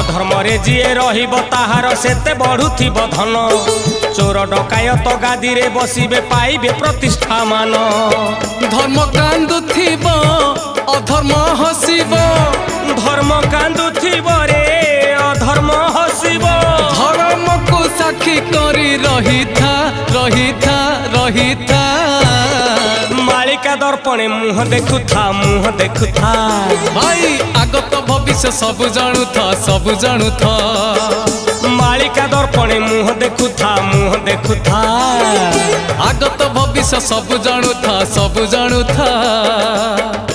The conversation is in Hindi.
अधर्म रे जीए रहिब ताहार सेते बढ़ुथिब धन चोर डकायत गादी रे बसिबे पाइबे प्रतिष्ठा मान धर्म कांदुथिब अधर्म हसिब धर्म कांदुथिब रे अधर्म हसिब धर्म को साक्षी करी रहिथा रहिथा रहिथा मालिका दर्पणे मुह देखुथा भाई आगत भविष्य सब जानू था मालिका दर्पणे मुह देखुथा आगत भविष्य सब जानू था